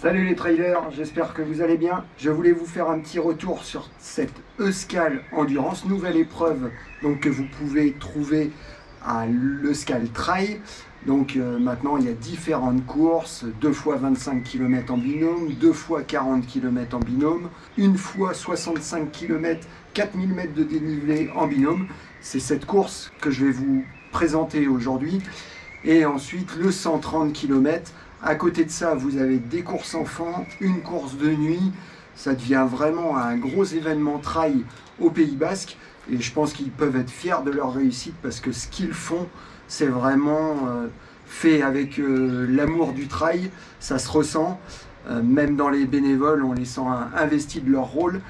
Salut les trailers, j'espère que vous allez bien. Je voulais vous faire un petit retour sur cette Euskal Endurance, nouvelle épreuve donc, que vous pouvez trouver à l'Euskal Trail. Donc maintenant il y a différentes courses, 2 fois 25 km en binôme, 2 fois 40 km en binôme, 1 fois 65 km, 4000 mètres de dénivelé en binôme. C'est cette course que je vais vous présenter aujourd'hui. Et ensuite le 130 km. À côté de ça, vous avez des courses enfants, une course de nuit. Ça devient vraiment un gros événement trail au Pays Basque. Et je pense qu'ils peuvent être fiers de leur réussite parce que ce qu'ils font, c'est vraiment fait avec l'amour du trail. Ça se ressent. Même dans les bénévoles, on les sent investis de leur rôle.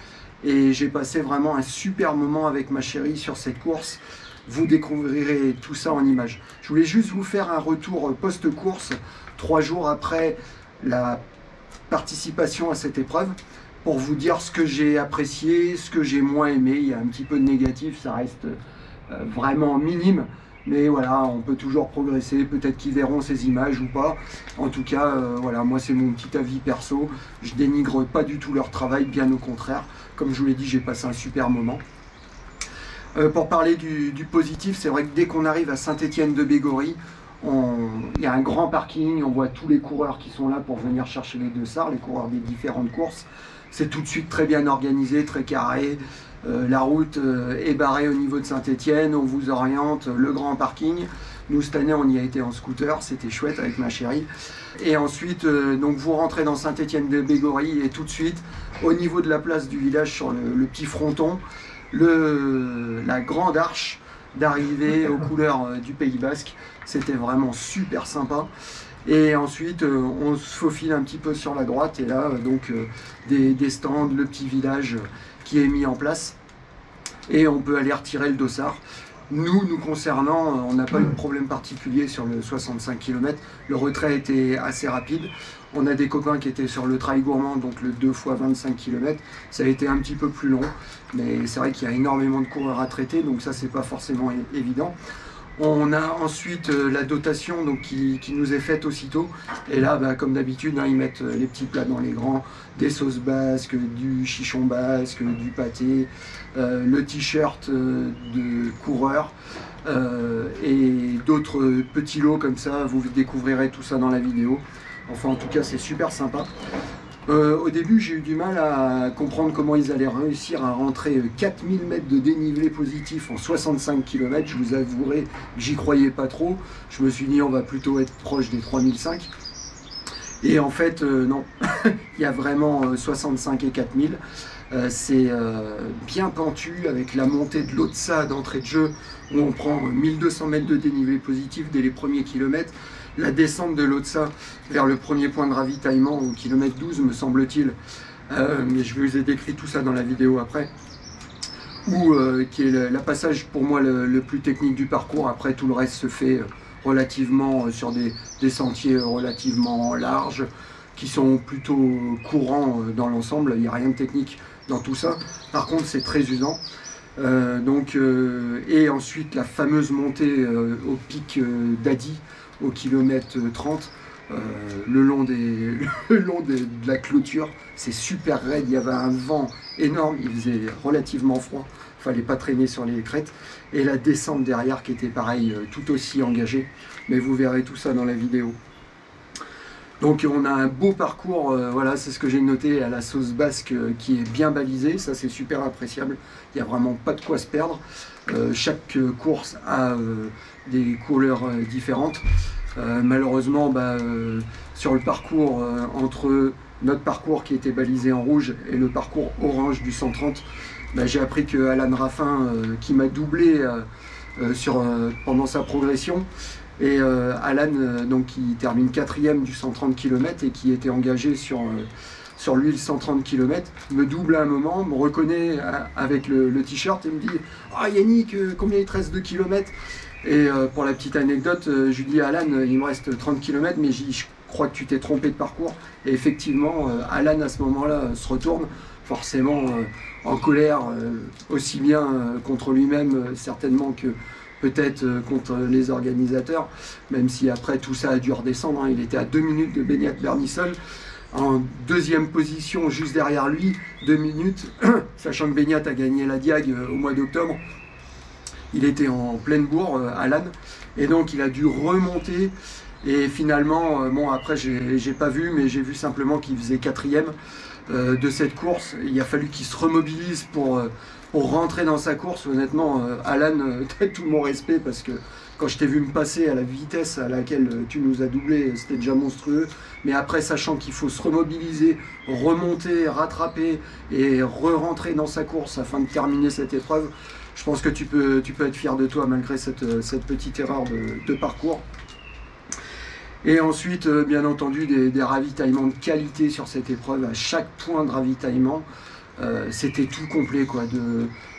Et j'ai passé vraiment un super moment avec ma chérie sur cette course. Vous découvrirez tout ça en images. Je voulais juste vous faire un retour post-course, 3 jours après la participation à cette épreuve, pour vous dire ce que j'ai apprécié, ce que j'ai moins aimé. Il y a un petit peu de négatif, ça reste vraiment minime. Mais voilà, on peut toujours progresser, peut-être qu'ils verront ces images ou pas. En tout cas, voilà, moi c'est mon petit avis perso. Je dénigre pas du tout leur travail, bien au contraire. Comme je vous l'ai dit, j'ai passé un super moment. Pour parler du positif, c'est vrai que dès qu'on arrive à Saint-Étienne-de-Bégory, il y a un grand parking, on voit tous les coureurs qui sont là pour venir chercher les dossards, les coureurs des différentes courses. C'est tout de suite très bien organisé, très carré. La route est barrée au niveau de Saint-Étienne, on vous oriente, le grand parking. Nous, cette année, on y a été en scooter, c'était chouette avec ma chérie. Et ensuite, donc vous rentrez dans Saint-Étienne-de-Bégory et tout de suite, au niveau de la place du village, sur le petit fronton, la grande arche d'arrivée aux couleurs du Pays Basque. C'était vraiment super sympa. Et ensuite, on se faufile un petit peu sur la droite. Et là, donc, des stands, le petit village qui est mis en place. Et on peut aller retirer le dossard. Nous concernant, on n'a pas eu de problème particulier sur le 65 km. Le retrait était assez rapide. On a des copains qui étaient sur le trail gourmand, donc le 2 fois 25 km. Ça a été un petit peu plus long, mais c'est vrai qu'il y a énormément de coureurs à traiter, donc ça, c'est pas forcément évident. On a ensuite la dotation donc, qui nous est faite aussitôt. Et là, bah, comme d'habitude, hein, ils mettent les petits plats dans les grands, des sauces basques, du chichon basque, du pâté, le t-shirt de coureur et d'autres petits lots comme ça. Vous découvrirez tout ça dans la vidéo. Enfin, en tout cas, c'est super sympa. Au début, j'ai eu du mal à comprendre comment ils allaient réussir à rentrer 4000 mètres de dénivelé positif en 65 km. Je vous avouerai que j'y croyais pas trop. Je me suis dit, on va plutôt être proche des 3005. Et en fait, non. Il y a vraiment 65 et 4000. C'est bien pentu avec la montée de l'Otsa d'entrée de jeu où on prend 1200 mètres de dénivelé positif dès les premiers kilomètres. La descente de l'Otsa vers le premier point de ravitaillement au kilomètre 12 me semble-t-il, mais je vous ai décrit tout ça dans la vidéo après, qui est le passage pour moi le plus technique du parcours. Après tout le reste se fait relativement sur des sentiers relativement larges qui sont plutôt courants dans l'ensemble. Il n'y a rien de technique dans tout ça, par contre c'est très usant. Et ensuite la fameuse montée au pic d'Adi au kilomètre 30, le long de la clôture, c'est super raide, il y avait un vent énorme, il faisait relativement froid, il fallait pas traîner sur les crêtes, et la descente derrière qui était pareil, tout aussi engagée, mais vous verrez tout ça dans la vidéo. Donc on a un beau parcours, voilà, c'est ce que j'ai noté à la sauce basque qui est bien balisée, ça c'est super appréciable, il n'y a vraiment pas de quoi se perdre. Chaque course a des couleurs différentes. Malheureusement, sur le parcours, entre notre parcours qui était balisé en rouge et le parcours orange du 130, j'ai appris que Alan Raffin, qui m'a doublé pendant sa progression, et Alan, donc, qui termine 4e du 130 km et qui était engagé sur lui le 130 km, me double à un moment, me reconnaît avec le t-shirt et me dit « Ah Yannick, combien il te reste de kilomètres ?» Et pour la petite anecdote, je lui dis « Alan, il me reste 30 km, mais je crois que tu t'es trompé de parcours. » Et effectivement, Alan à ce moment-là se retourne, forcément en colère, aussi bien contre lui-même certainement que peut-être contre les organisateurs, même si après tout ça a dû redescendre, hein. Il était à 2 minutes de Beignat Vernisol. en deuxième position juste derrière lui, 2 minutes, sachant que Beignat a gagné la Diag au mois d'octobre. Il était en pleine bourre, Alan, et donc il a dû remonter. Et finalement, bon après j'ai pas vu, mais j'ai vu simplement qu'il faisait 4e de cette course. Il a fallu qu'il se remobilise pour rentrer dans sa course. Honnêtement, Alan, t'as tout mon respect, parce que quand je t'ai vu me passer à la vitesse à laquelle tu nous as doublé, c'était déjà monstrueux. Mais après, sachant qu'il faut se remobiliser, remonter, rattraper et re-rentrer dans sa course afin de terminer cette épreuve, je pense que tu peux être fier de toi malgré cette petite erreur de parcours. Et ensuite, bien entendu, des ravitaillements de qualité sur cette épreuve. À chaque point de ravitaillement, c'était tout complet, quoi.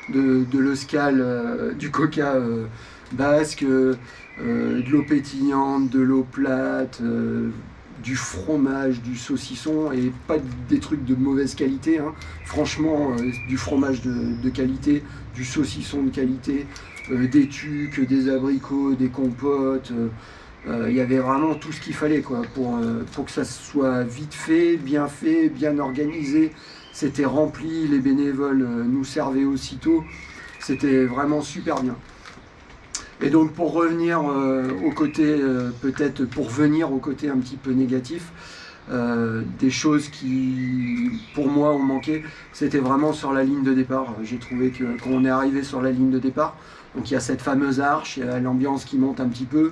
De l'Euskal, du coca basque, de l'eau pétillante, de l'eau plate, du fromage, du saucisson, et pas des trucs de mauvaise qualité, hein. Franchement, du fromage de qualité, du saucisson de qualité, des tucs, des abricots, des compotes. Il y avait vraiment tout ce qu'il fallait, quoi, pour que ça soit vite fait, bien organisé. C'était rempli, les bénévoles nous servaient aussitôt. C'était vraiment super bien. Et donc pour revenir au côté, peut-être pour venir au côté un petit peu négatif, des choses qui pour moi ont manqué, c'était vraiment sur la ligne de départ. J'ai trouvé que quand on est arrivé sur la ligne de départ, donc il y a cette fameuse arche, il y a l'ambiance qui monte un petit peu.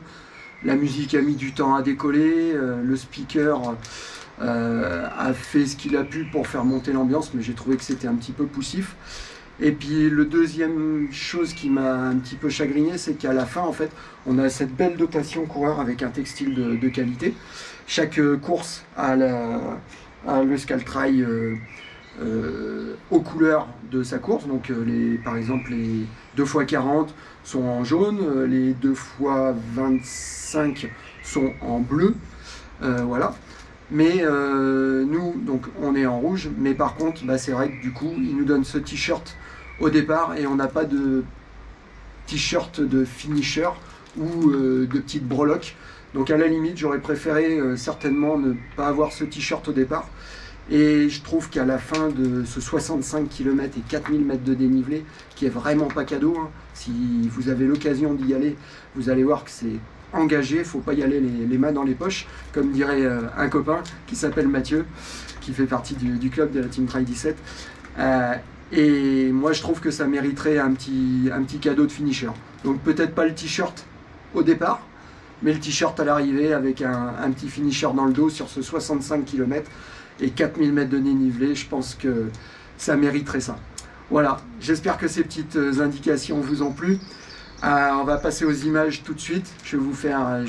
La musique a mis du temps à décoller, le speaker a fait ce qu'il a pu pour faire monter l'ambiance, mais j'ai trouvé que c'était un petit peu poussif. Et puis le deuxième chose qui m'a un petit peu chagriné, c'est qu'à la fin, en fait, on a cette belle dotation coureur avec un textile de qualité. Chaque course a l'Euskal Trail aux couleurs de sa course. Donc par exemple les 2x40 sont en jaune, les 2x25 sont en bleu, voilà. Mais nous, donc on est en rouge, mais par contre, bah, c'est vrai que du coup, ils nous donnent ce t-shirt au départ et on n'a pas de t-shirt de finisher ou de petite breloque. Donc à la limite, j'aurais préféré certainement ne pas avoir ce t-shirt au départ. Et je trouve qu'à la fin de ce 65 km et 4000 mètres de dénivelé, qui est vraiment pas cadeau, hein, si vous avez l'occasion d'y aller, vous allez voir que c'est engagé, il ne faut pas y aller les mains dans les poches, comme dirait un copain qui s'appelle Mathieu, qui fait partie du club de la Team Trail 17. Et moi je trouve que ça mériterait un petit cadeau de finisher. Donc peut-être pas le t-shirt au départ, mais le t-shirt à l'arrivée avec un petit finisher dans le dos sur ce 65 km et 4000 mètres de dénivelé, je pense que ça mériterait ça. Voilà, j'espère que ces petites indications vous ont plu. On va passer aux images tout de suite. Je vais vous faire un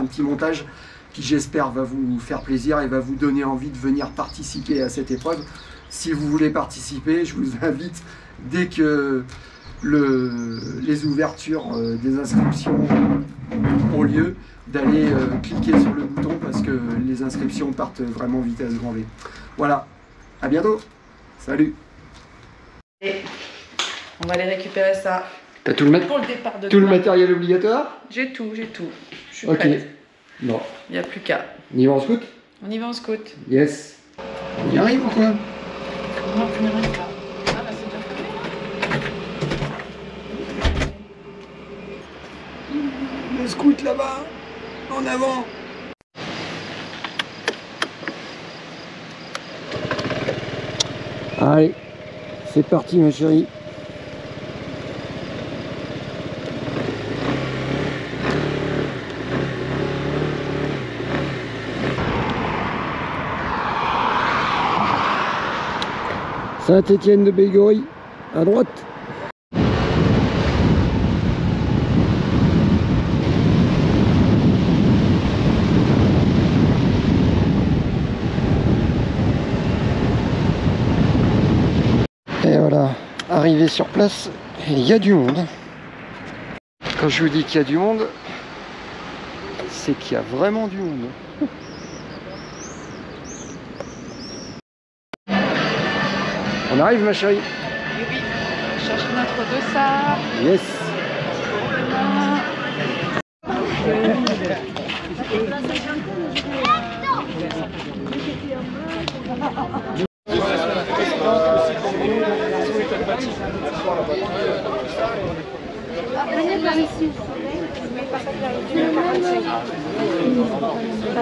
petit montage qui, j'espère, va vous faire plaisir et va vous donner envie de venir participer à cette épreuve. Si vous voulez participer, je vous invite, dès que les ouvertures des inscriptions ont lieu, d'aller cliquer sur le bouton, parce que les inscriptions partent vraiment vitesse grand V. Voilà, à bientôt. Salut. Et on va aller récupérer ça. T'as tout le matériel obligatoire? J'ai tout. Je suis ok. prête. Bon. Il n'y a plus qu'à. On y va en scout? On y va en scout. Yes. On y arrive ou quoi? Non, tu n'arrives pas. Ah bah c'est déjà fait. Le scout là-bas. En avant. Allez, c'est parti ma chérie. Saint-Étienne de Bégory, à droite. Et voilà, arrivé sur place, il y a du monde. Quand je vous dis qu'il y a du monde, c'est qu'il y a vraiment du monde. On arrive ma chérie. Oui, on cherche notre dossard. Yes.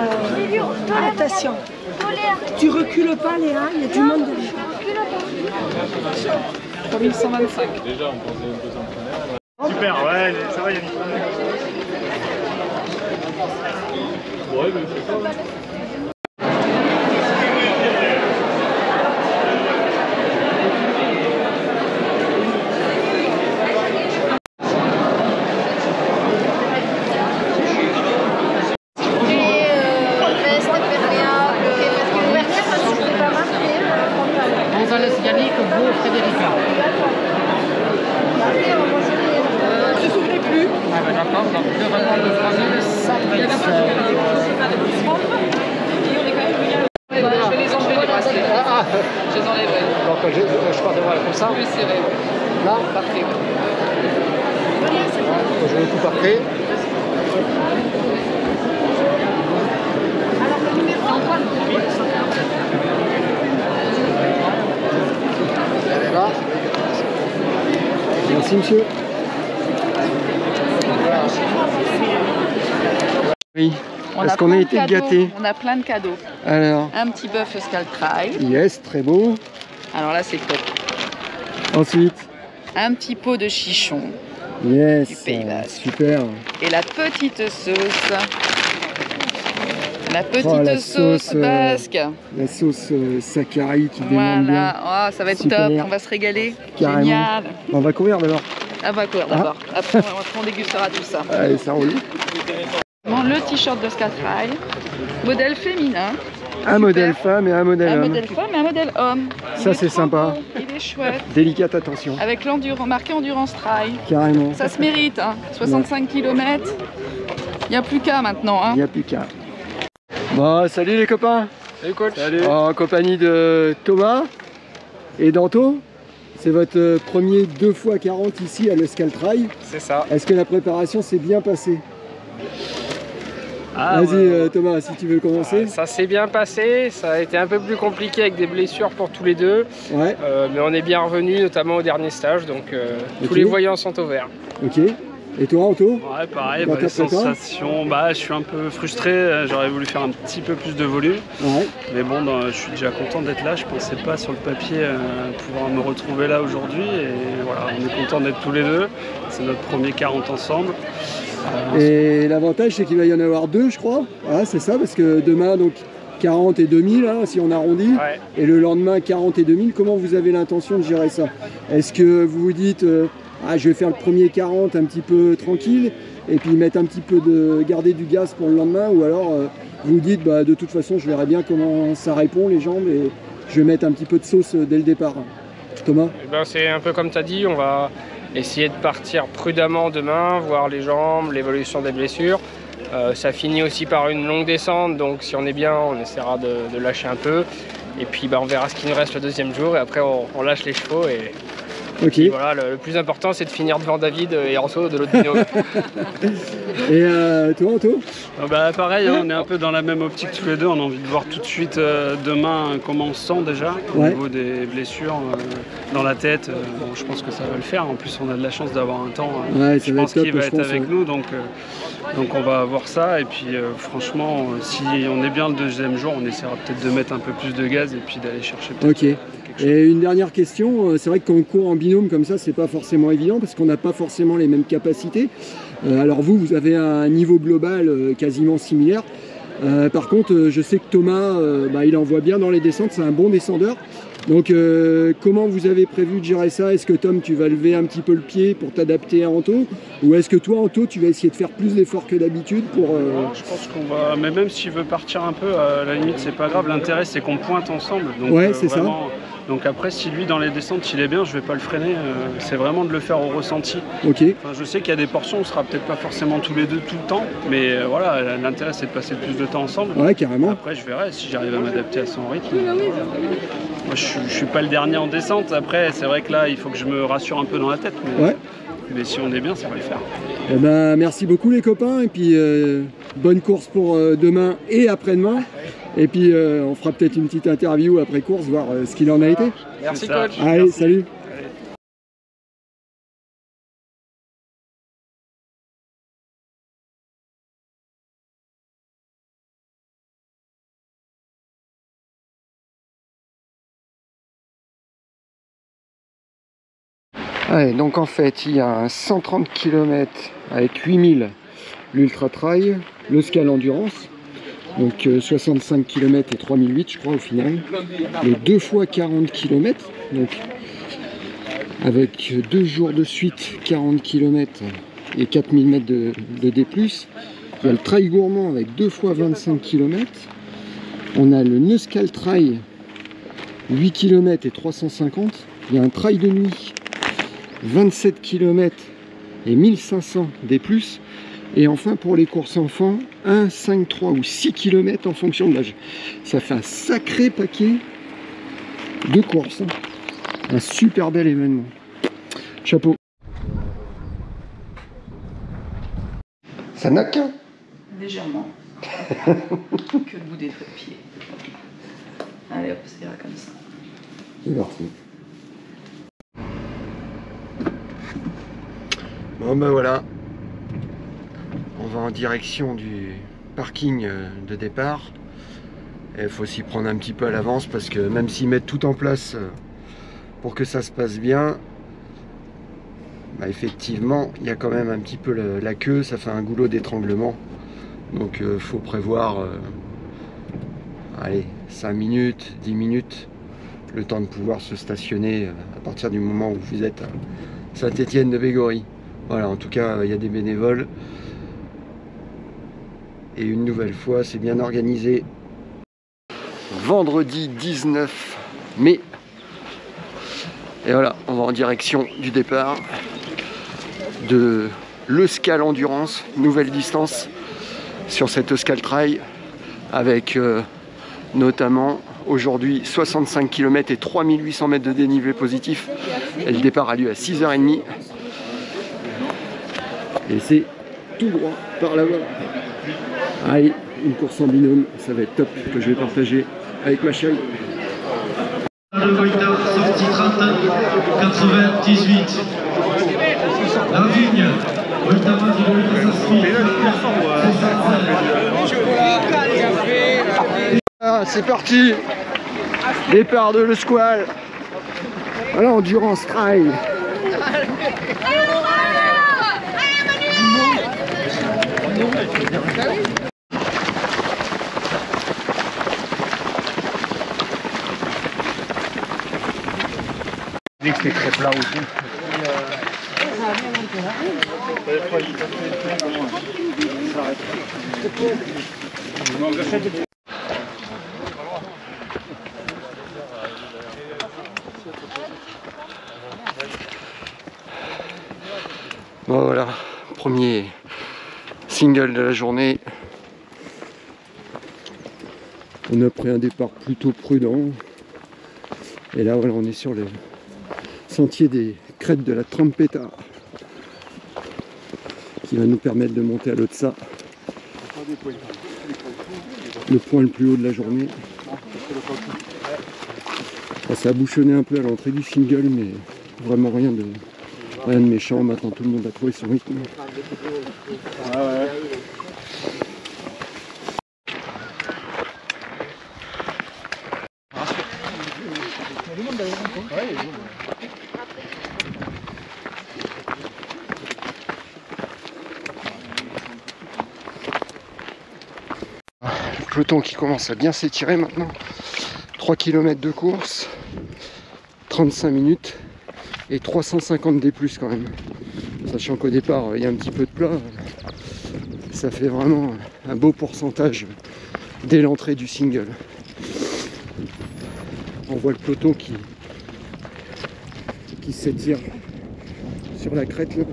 Attention. Tu recules pas, Léa, il y a du monde devant. 3125. Déjà, on pensait un peu s'entraîner. Super, ouais, ça va, il y a une Ouais, mais c'est ça. González Yannick, Beau, Frédérica. Ne souffrez plus. Ah ben d'accord, donc 2 repas de troisième, 127. Je vais les enlever les bracelets. Je les enlèverai. Donc je pars de voir comme ça. Plus serré. Là, Parfait. je le coupe après. Là. Merci monsieur. Oui. Est-ce qu'on a été gâtés? On a plein de cadeaux. Alors, Un petit bœuf Euskal Trail. yes, très beau. Alors là, c'est top. Ensuite, Un petit pot de chichon. yes, Du Pays Basque. super. Et la petite sauce. La petite Oh, la sauce sauce, basque. La sauce Sakari qui demande bien. Voilà. Oh, ça va être Super. top. On va se régaler. Carrément. Génial. On va courir d'abord. On va courir d'abord. Après, on dégustera tout ça. Allez, ça roule. Bon, le t-shirt de Trail. Modèle féminin. Un modèle femme et un modèle Un homme. modèle femme et un modèle homme. Ça, Il est c'est trop sympa. beau, il est chouette. Délicate attention. Avec l'endurance, marqué Endurance Trail. Carrément. Ça se mérite, hein. 65 km. Il n'y a plus qu'à maintenant. Hein. Il n'y a plus qu'à. Bon, salut les copains. Salut coach. Salut. En compagnie de Thomas et d'Anto. C'est votre premier 2x40 ici à l'Euskal Trail. C'est ça. Est-ce que la préparation s'est bien passée? Ah, Vas-y ouais. Thomas, si tu veux commencer. Ça s'est bien passé, ça a été un peu plus compliqué avec des blessures pour tous les deux, Ouais, mais on est bien revenus, notamment au dernier stage, donc Ok. tous les voyants sont au vert. ok. Et toi Anto? Ouais, pareil, Dans les ta prépa sensations, je suis un peu frustré, j'aurais voulu faire un petit peu plus de volume, Ouais, mais bon, je suis déjà content d'être là, je pensais pas sur le papier pouvoir me retrouver là aujourd'hui, et voilà, on est content d'être tous les deux, c'est notre premier 40 ensemble. et l'avantage c'est qu'il va y en avoir deux je crois. Voilà, c'est ça, parce que demain donc 40 et 2000 hein, si on arrondit. Ouais. Et le lendemain 40 et 2000, comment vous avez l'intention de gérer ça? Est-ce que vous vous dites je vais faire le premier 40 un petit peu tranquille et puis mettre un petit peu de garder du gaz pour le lendemain, ou alors vous vous dites de toute façon je verrai bien comment ça répond les jambes et je vais mettre un petit peu de sauce dès le départ? Thomas? Eh ben, c'est un peu comme tu as dit, on va essayer de partir prudemment demain, voir les jambes, l'évolution des blessures. Ça finit aussi par une longue descente, donc si on est bien, on essaiera de lâcher un peu. Et puis on verra ce qu'il nous reste le deuxième jour, et après on lâche les chevaux. Et Ok. puis voilà, le plus important c'est de finir devant David et Anto de l'autre binôme. Et toi Anto? Pareil, hein, on est un peu dans la même optique tous les deux, on a envie de voir tout de suite demain comment on se sent déjà au Ouais. niveau des blessures dans la tête. Bon, je pense que ça va le faire, en plus on a de la chance d'avoir un temps, Ouais, ça je va pense être top, qu'il va je être pense, avec ouais. nous, donc on va voir ça, et puis franchement si on est bien le deuxième jour, on essaiera peut-être de mettre un peu plus de gaz et puis d'aller chercher peut-être Ok. quelque chose. Et une dernière question, c'est vrai que quand on court en binôme comme ça, c'est pas forcément évident parce qu'on n'a pas forcément les mêmes capacités. Alors vous avez un niveau global quasiment similaire. Par contre, je sais que Thomas, il envoie bien dans les descentes, c'est un bon descendeur. Donc comment vous avez prévu de gérer ça? Est-ce que Tom, tu vas lever un petit peu le pied pour t'adapter à Anto? Ou est-ce que toi, Anto, tu vas essayer de faire plus d'efforts que d'habitude pour... Je pense qu'on va, mais même s'il veut partir un peu, à la limite c'est pas grave, l'intérêt c'est qu'on pointe ensemble. Donc, Ouais, c'est ça. vraiment, donc après si lui dans les descentes il est bien, je vais pas le freiner, c'est vraiment de le faire au ressenti. Ok, Enfin, je sais qu'il y a des portions où on sera peut-être pas forcément tous les deux tout le temps, mais voilà, l'intérêt c'est de passer le plus de temps ensemble. ouais, carrément. Après je verrai si j'arrive à m'adapter à son rythme. Moi je suis pas le dernier en descente, après c'est vrai que là il faut que je me rassure un peu dans la tête, Ouais. mais si on est bien ça va le faire. Eh ben, merci beaucoup les copains, et puis bonne course pour demain et après-demain. Et puis on fera peut-être une petite interview après course, voir ce qu'il en a été. Merci C'est ça. coach. Allez, salut! Ouais, donc en fait, il y a un 130 km avec 8000 l'Ultra Trail, le Scale Endurance, donc 65 km et 3008 je crois au final, les 2 fois 40 km, donc avec 2 jours de suite 40 km et 4000 mètres de D+. Il y a le Trail Gourmand avec 2 fois 25 km, on a le Neuscal Trail 8 km et 350, il y a un trail de nuit 27 km et 1500 D+. Et enfin pour les courses enfants, 1, 5, 3 ou 6 km en fonction de l'âge. Ça fait un sacré paquet de courses. Un super bel événement. Chapeau. Ça n'a qu'un. Légèrement. Que le bout des pieds. Allez hop, c'est là comme ça. C'est parti. Bon ben voilà. On va en direction du parking de départ. Il faut s'y prendre un petit peu à l'avance parce que même s'ils mettent tout en place pour que ça se passe bien, bah effectivement il y a quand même un petit peu la queue, ça fait un goulot d'étranglement. Donc faut prévoir allez, 5 minutes, 10 minutes, le temps de pouvoir se stationner à partir du moment où vous êtes à Saint-Étienne-de-Bégory. Voilà, en tout cas il y a des bénévoles. Et une nouvelle fois, c'est bien organisé. Vendredi 19 mai. Et voilà, on va en direction du départ de l'Euskal Endurance, nouvelle distance sur cet Euskal Trail, avec notamment aujourd'hui 65 km et 3800 mètres de dénivelé positif. Et le départ a lieu à 6h30. Et c'est tout droit par là-bas. Allez, une course en binôme, ça va être top, que je vais partager avec ma chérie. Le Volta, sortie 31, 98. La Vigne, Volta qui Ah, c'est parti. Départ de l'Eusqual. Voilà, Endurance Trail. C'est très plat aussi. Bon voilà, premier single de la journée. On a pris un départ plutôt prudent. Et là voilà, on est sur le sentier des crêtes de la Trampetta qui va nous permettre de monter à l'Otsa, le point le plus haut de la journée. Ça a bouchonné un peu à l'entrée du single, mais vraiment rien de méchant. Maintenant tout le monde a trouvé son rythme. Le peloton qui commence à bien s'étirer maintenant. 3 km de course, 35 minutes et 350 D+ quand même. Sachant qu'au départ il y a un petit peu de plat, ça fait vraiment un beau pourcentage dès l'entrée du single. On voit le peloton qui s'étire sur la crête là.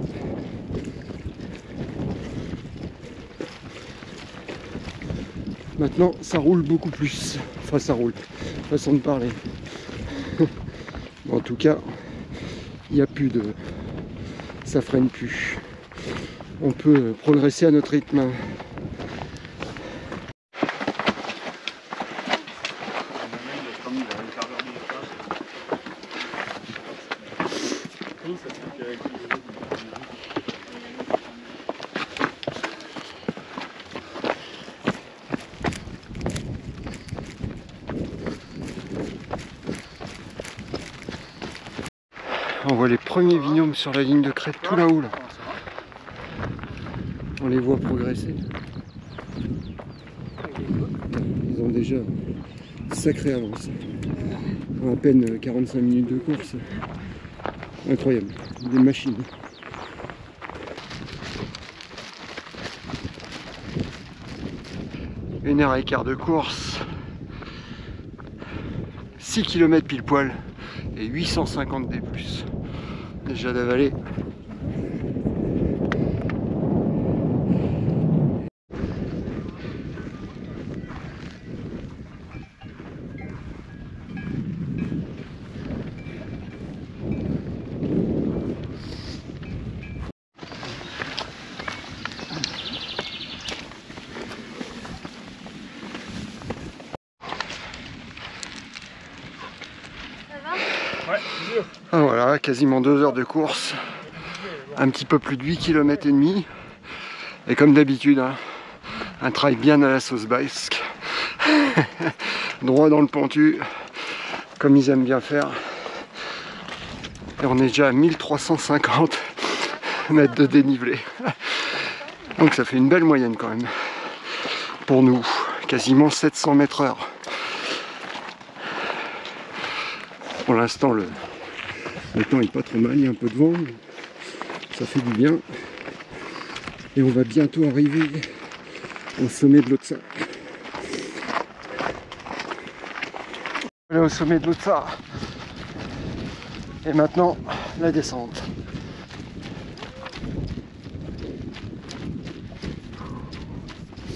Maintenant ça roule beaucoup plus, enfin ça roule, façon de parler. En tout cas, il n'y a plus de... ça freine plus. On peut progresser à notre rythme. On voit les premiers binômes sur la ligne de crête tout là-haut là. On les voit progresser. Ils ont déjà une sacrée avance. En à peine 45 minutes de course. Incroyable. Des machines. 1h15 de course. 6 km pile poil. Et 850 D+. Déjà d'avalé. Ah, voilà, quasiment 2 heures de course, un petit peu plus de 8 km et demi, et comme d'habitude, hein, un trail bien à la sauce basque, droit dans le pentu, comme ils aiment bien faire, et on est déjà à 1350 mètres de dénivelé, donc ça fait une belle moyenne quand même, pour nous, quasiment 700 mètres heure. Pour l'instant, le temps est pas trop mal, il y a un peu de vent, ça fait du bien. Et on va bientôt arriver au sommet de l'Otsa. On est au sommet de l'Otsa. Et maintenant, la descente.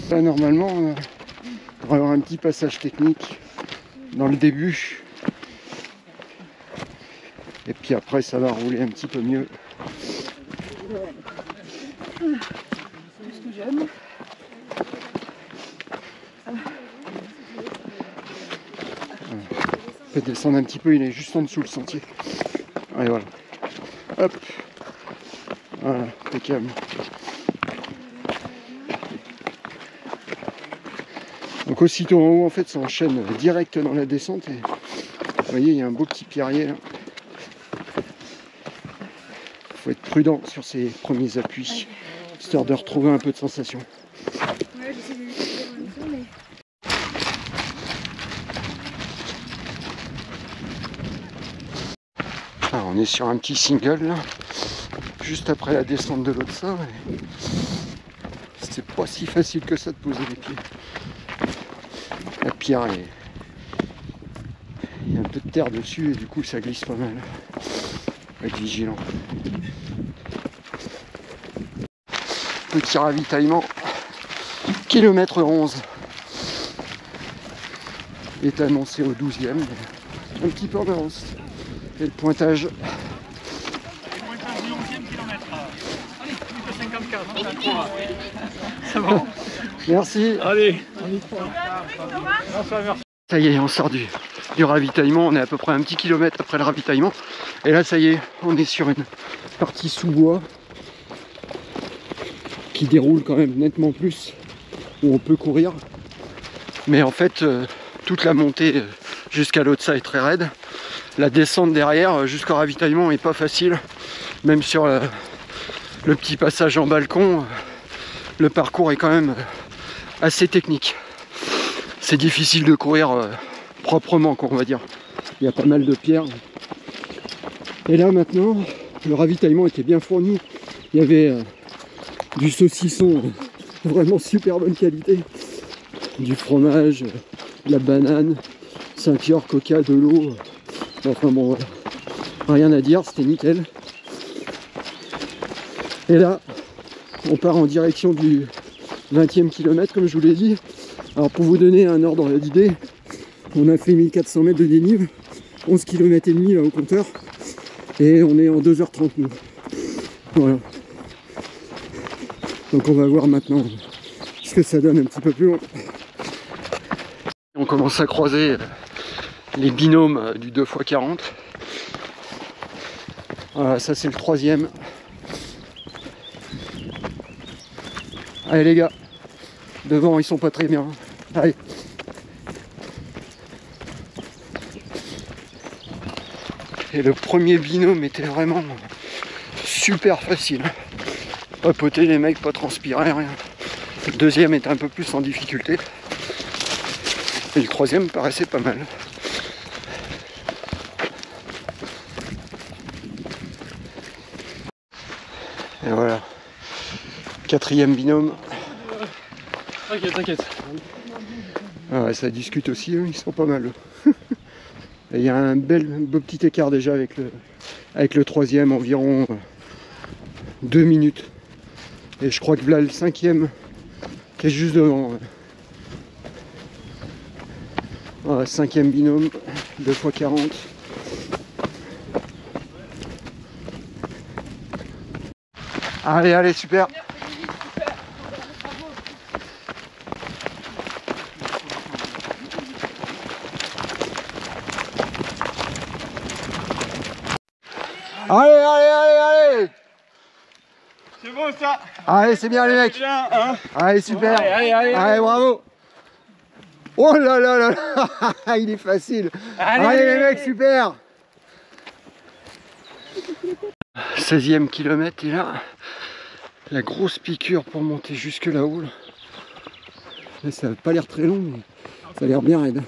Là, normalement, on va avoir un petit passage technique dans le début. Et puis après ça va rouler un petit peu mieux. On peut descendre un petit peu, il est juste en dessous le sentier. Allez voilà. Hop. Voilà, impeccable. Donc aussitôt en haut en fait ça enchaîne direct dans la descente et vous voyez il y a un beau petit pierrier là. Il faut être prudent sur ces premiers appuis, histoire de retrouver un peu de sensation. Ouais, j'essaie de lui faire en même temps, mais... Ah, on est sur un petit single là, juste après la descente de l'Otsa. C'est pas si facile que ça de poser les pieds. La pierre, il y a un peu de terre dessus et du coup ça glisse pas mal. Faut être vigilant. Petit ravitaillement, kilomètre 11 est annoncé au 12e, un petit peu en avance. Et le pointage. C'est bon. Merci. Allez. Ça y est, on sort du ravitaillement, on est à peu près un petit kilomètre après le ravitaillement. Et là ça y est, on est sur une partie sous-bois qui déroule quand même nettement plus, où on peut courir. Mais en fait, toute la montée jusqu'à l'Otsa est très raide. La descente derrière jusqu'au ravitaillement est pas facile. Même sur le petit passage en balcon, le parcours est quand même assez technique. C'est difficile de courir proprement, quoi, on va dire. Il y a pas mal de pierres. Et là maintenant, le ravitaillement était bien fourni. Il y avait du saucisson vraiment super bonne qualité, du fromage, de la banane, Saint-York, coca, de l'eau. Enfin bon, voilà. Rien à dire, c'était nickel. Et là, on part en direction du 20e kilomètre, comme je vous l'ai dit. Alors pour vous donner un ordre d'idée, on a fait 1400 mètres de dénive, 11 km et demi là au compteur, et on est en 2h30 nous. Voilà. Donc on va voir maintenant ce que ça donne un petit peu plus loin. On commence à croiser les binômes du 2x40. Voilà, ça c'est le 3e. Allez les gars, devant ils sont pas très bien. Allez. Et le premier binôme était vraiment super facile. Pas poter les mecs, pas transpirer, rien. Le deuxième était un peu plus en difficulté. Et le troisième paraissait pas mal. Et voilà. Quatrième binôme. T'inquiète, t'inquiète. Ah ouais, ça discute aussi, eux, ils sont pas mal. Il y a un beau petit écart déjà avec le troisième, environ 2 minutes. Et je crois que là le cinquième qui est juste devant. Ouais, cinquième binôme, 2 x 40. Allez, allez, super. Allez, allez, allez, allez. C'est bon ça. Allez, c'est bien les mecs. Bien, hein. Allez, super. Allez, allez, allez, bravo. Oh là là là là. Il est facile. Allez les mecs, super. 16e kilomètre et là, la grosse piqûre pour monter jusque là-haut. Là, ça n'a pas l'air très long, mais ça a l'air bien raide.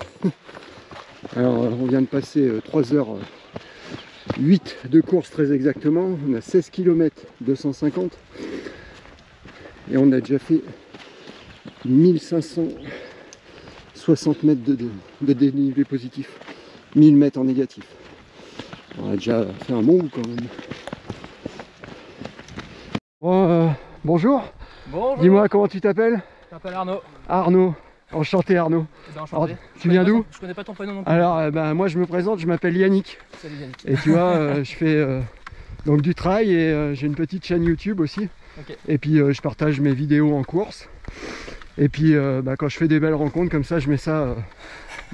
Alors, on vient de passer 3h08 de course très exactement. On a 16 km 250 et on a déjà fait 1560 mètres de dénivelé positif, 1000 mètres en négatif. On a déjà fait un bon bout quand même. Bon, bonjour. Bonjour. Dis-moi comment tu t'appelles? Je m'appelle Arnaud. Arnaud. Enchanté Arnaud. Enchanté. Alors, tu viens d'où? Je connais pas ton prénom non plus. Alors moi je me présente, je m'appelle Yannick. Salut Yannick. Et tu vois, je fais donc du trail et j'ai une petite chaîne YouTube aussi. Okay. Et puis je partage mes vidéos en course. Et puis quand je fais des belles rencontres comme ça, je mets ça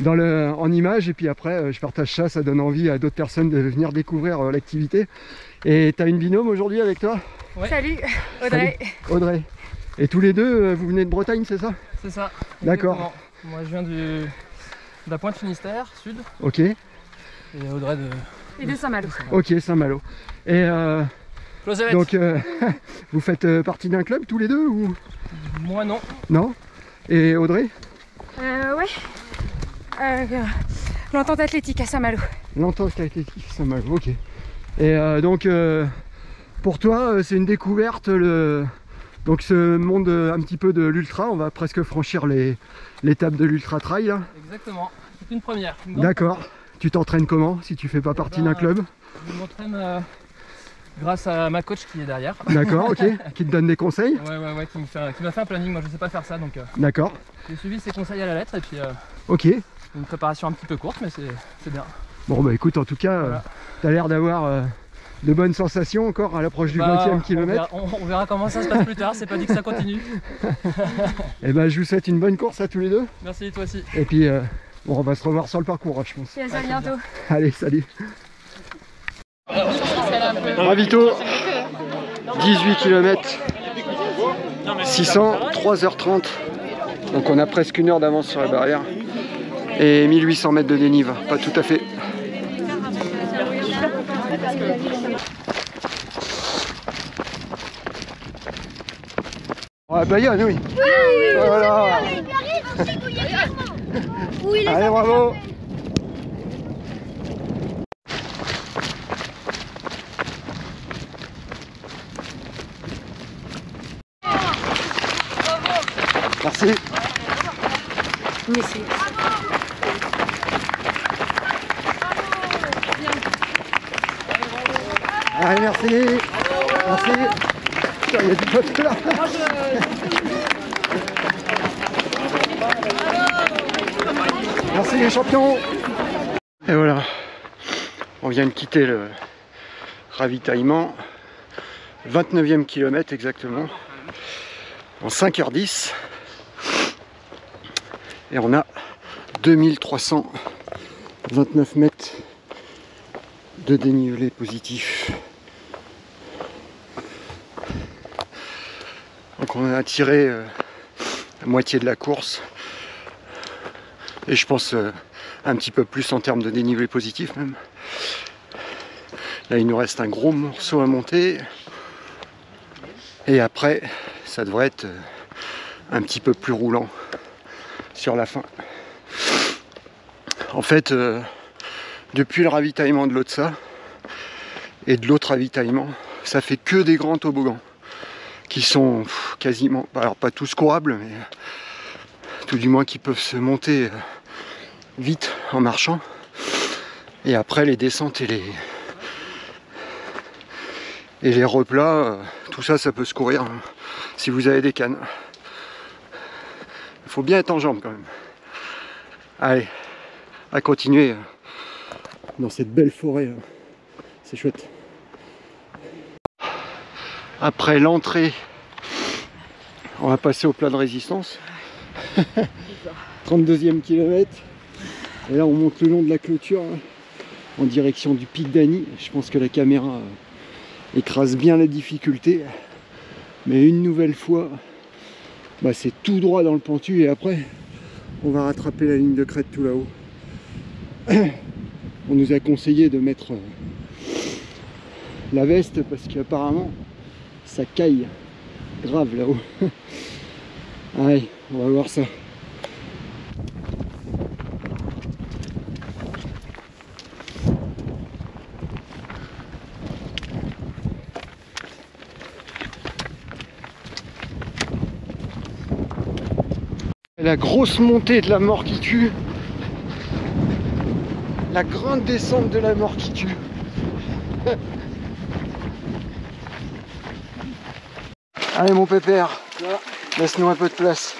en image. Et puis après, je partage ça, ça donne envie à d'autres personnes de venir découvrir l'activité. Et tu as une binôme aujourd'hui avec toi? Ouais. Salut, Audrey. Salut, Audrey. Et tous les deux, vous venez de Bretagne, c'est ça? C'est ça. D'accord. Moi je viens de la Pointe Finistère, sud. Ok. Et Audrey de Saint-Malo. Ok, Saint-Malo. Et donc vous faites partie d'un club tous les deux ou? Moi non. Non? Et Audrey? Ouais. L'entente athlétique à Saint-Malo. L'entente athlétique Saint-Malo, ok. Et donc pour toi c'est une découverte donc ce monde un petit peu de l'ultra, on va presque franchir l'étape de l'ultra trail là. Exactement, c'est une première. D'accord. Tu t'entraînes comment si tu fais pas partie d'un club? Je m'entraîne grâce à ma coach qui est derrière. D'accord, ok. Qui te donne des conseils? Ouais, qui m'a fait un planning, moi je sais pas faire ça donc d'accord. J'ai suivi ses conseils à la lettre et puis ok. Une préparation un petit peu courte mais c'est bien. Bon bah écoute, en tout cas, voilà. Tu as l'air d'avoir de bonnes sensations encore à l'approche du 20e kilomètre. On verra comment ça se passe plus tard, c'est pas dit que ça continue. Et ben je vous souhaite une bonne course à tous les deux. Merci, toi aussi. Et puis bon, on va se revoir sur le parcours, hein, je pense. Yes, à bientôt. Allez, salut. Ravito, 18 km, 600, 3h30. Donc on a presque 1 heure d'avance sur la barrière. Et 1800 mètres de dénive, pas tout à fait. Ouais, Bayonne, oui. Voilà. Allez, bravo. Merci. Merci. Allez, merci. Merci. Putain, il y a du pote là. Merci les champions. Et voilà, on vient de quitter le ravitaillement. 29e kilomètre exactement. En 5h10. Et on a 2329 mètres de dénivelé positif. Donc on a tiré la moitié de la course. Et je pense un petit peu plus en termes de dénivelé positif même. Là, il nous reste un gros morceau à monter. Et après, ça devrait être un petit peu plus roulant sur la fin. En fait, depuis le ravitaillement de l'Otsa et de l'autre ravitaillement, ça fait que des grands toboggans qui sont quasiment, alors pas tous courables, mais tout du moins qui peuvent se monter vite en marchant. Et après les descentes et les replats, tout ça, ça peut se courir hein, si vous avez des cannes. Il faut bien être en jambes quand même. Allez, à continuer dans cette belle forêt, c'est chouette. Après l'entrée, on va passer au plat de résistance. 32e kilomètre. Et là on monte le long de la clôture hein, en direction du pic d'Ani. Je pense que la caméra écrase bien la difficulté. Mais une nouvelle fois, bah, c'est tout droit dans le pentu et après on va rattraper la ligne de crête tout là-haut. On nous a conseillé de mettre la veste parce qu'apparemment ça caille grave là-haut. Allez, on va voir ça. La grosse montée de la mort qui tue. La grande descente de la mort qui tue. Allez mon pépère, laisse-nous un peu de place.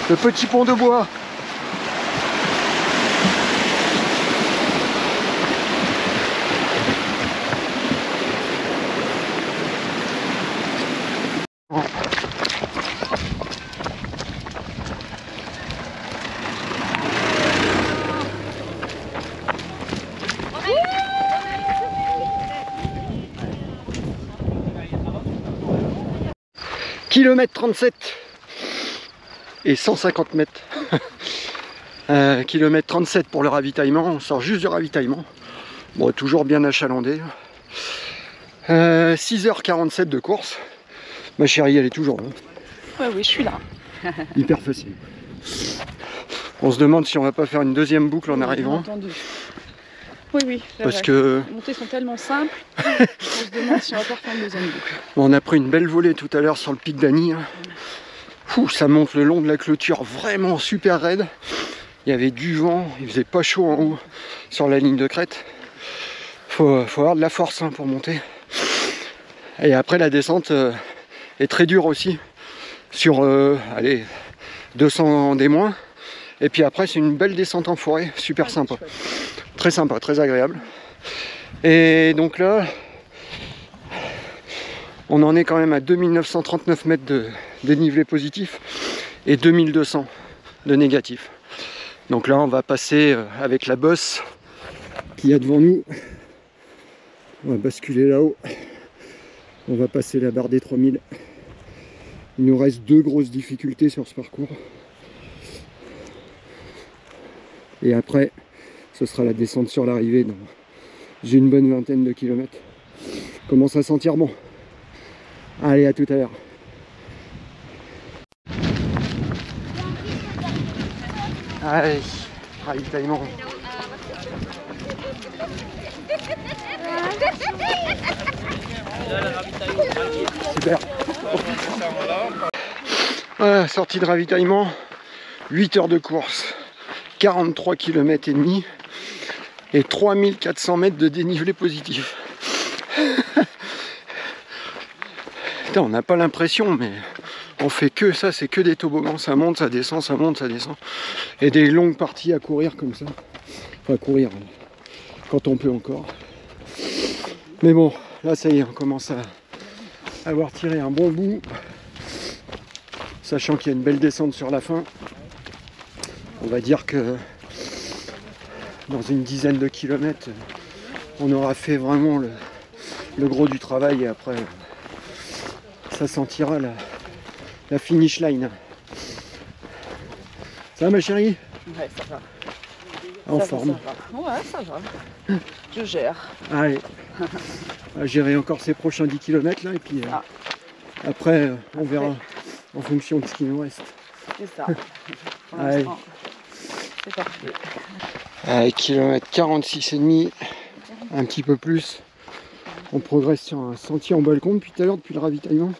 Le petit pont de bois. Kilomètre 37 et 150 mètres. Kilomètre 37 pour le ravitaillement, on sort juste du ravitaillement. Bon, toujours bien achalandé. 6h47 de course. Ma chérie, elle est toujours là. Ouais, oui, je suis là. Hyper facile. On se demande si on va pas faire une deuxième boucle en arrivant. Entendu. Oui, oui. Parce que les montées sont tellement simples, on se demande si on va pas faire une deuxième boucle. On a pris une belle volée tout à l'heure sur le pic d'Ani. Ça monte le long de la clôture, vraiment super raide. Il y avait du vent, il faisait pas chaud en haut sur la ligne de crête. Faut avoir de la force hein, pour monter. Et après la descente est très dure aussi. Sur allez, 200 des moins. Et puis après c'est une belle descente en forêt, super sympa. Très sympa, très agréable. Et donc là, on en est quand même à 2939 mètres de dénivelé positif et 2200 de négatif. Donc là on va passer avec la bosse qu'il y a devant nous. On va basculer là-haut. On va passer la barre des 3000. Il nous reste deux grosses difficultés sur ce parcours. Et après, ce sera la descente sur l'arrivée dans une bonne vingtaine de kilomètres. Commence à sentir bon. Allez, à tout à l'heure. Allez, ravitaillement. Super. Voilà, sortie de ravitaillement. 8 heures de course. 43 km et demi. Et 3400 mètres de dénivelé positif. Putain, on n'a pas l'impression, mais on fait que ça, c'est que des toboggans, ça monte, ça descend, ça monte, ça descend. Et des longues parties à courir comme ça. Enfin, courir, quand on peut encore. Mais bon, là ça y est, on commence avoir tiré un bon bout, sachant qu'il y a une belle descente sur la fin. On va dire que dans une dizaine de kilomètres, on aura fait vraiment le gros du travail et après ça sentira la finish line. Ça va ma chérie? Ouais, ça va. En Ça forme. va, ça va. Ouais, ça va. Je gère. Allez, on va gérer encore ces prochains 10 km là et puis Ah. après on verra en fonction de ce qu'il nous reste. C'est ça. Pour Allez. l'instant, c'est parfait. Allez, kilomètre 46,5, un petit peu plus. On progresse sur un sentier en balcon depuis tout à l'heure, depuis le ravitaillement.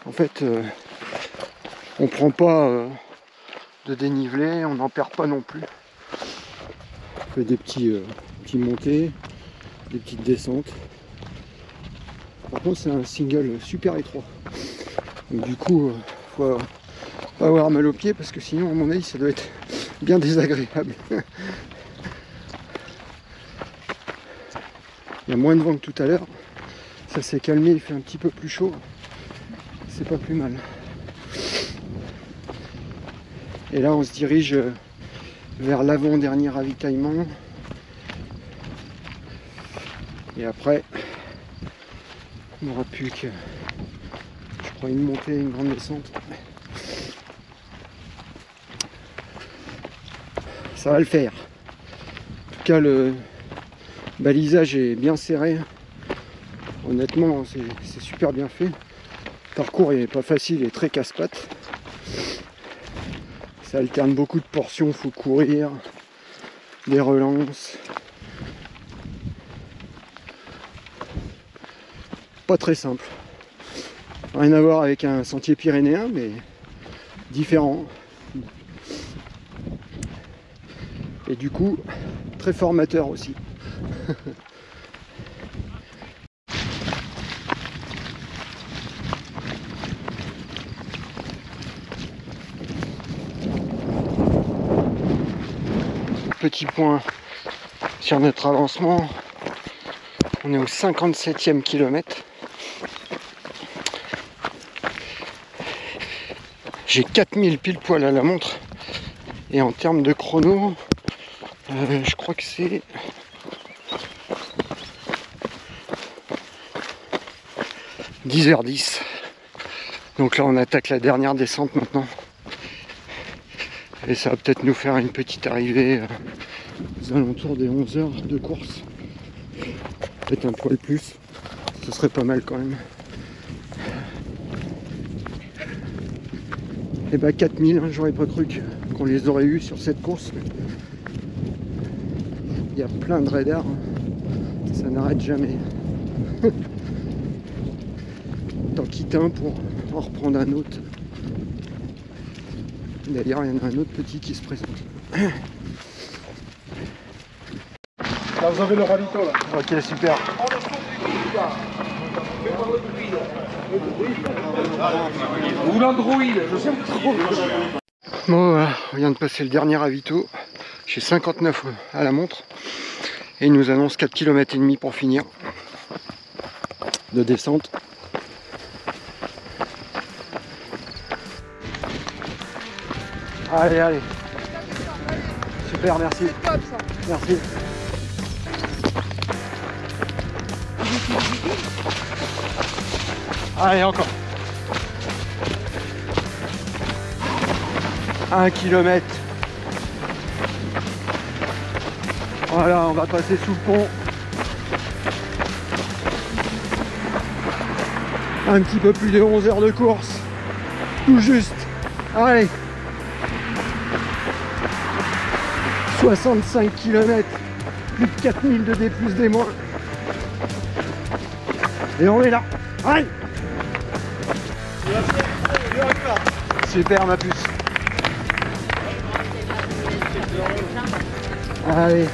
En fait, on prend pas de dénivelé, on n'en perd pas non plus. On fait des petits montées, des petites descentes. Par contre, c'est un single super étroit. Donc, du coup, faut pas avoir mal aux pieds parce que sinon, à mon avis, ça doit être bien désagréable. Il y a moins de vent que tout à l'heure. Ça s'est calmé, il fait un petit peu plus chaud. C'est pas plus mal. Et là, on se dirige vers l'avant-dernier ravitaillement. Et après, il n'y aura plus que, je crois, une montée et une grande descente. Ça va le faire. En tout cas, le balisage est bien serré. Honnêtement, c'est super bien fait. Le parcours n'est pas facile et très casse-pattes. Ça alterne beaucoup de portions, il faut courir, des relances. Pas très simple. Rien à voir avec un sentier pyrénéen, mais différent. Et du coup, très formateur aussi. Petit point sur notre avancement, on est au 57e kilomètre. J'ai 4000 pile poil à la montre et en termes de chrono, je crois que c'est 10h10. Donc là on attaque la dernière descente maintenant. Et ça va peut-être nous faire une petite arrivée aux alentours des 11 heures de course. Peut-être un poil plus. Ce serait pas mal quand même. Et bah 4000, hein, j'aurais pas cru qu'on les aurait eu sur cette course. Il y a plein de radars. Ça n'arrête jamais. T'en quittes un pour en reprendre un autre. D'ailleurs, il y en a un autre petit qui se présente. Là, vous avez le ravito là. Ok, super. Ou l'Android, je sais pas trop. Bon, voilà, on vient de passer le dernier ravito. J'ai 59 à la montre. Et il nous annonce 4 km et demi pour finir. De descente. Allez, allez. Super, merci. Merci. Allez, encore. 1 kilomètre. Voilà, on va passer sous le pont. Un petit peu plus de 11 heures de course. Tout juste. Allez. 65 km, plus de 4000 de D plus D moins. Et on est là. Allez. Super ma puce. Allez.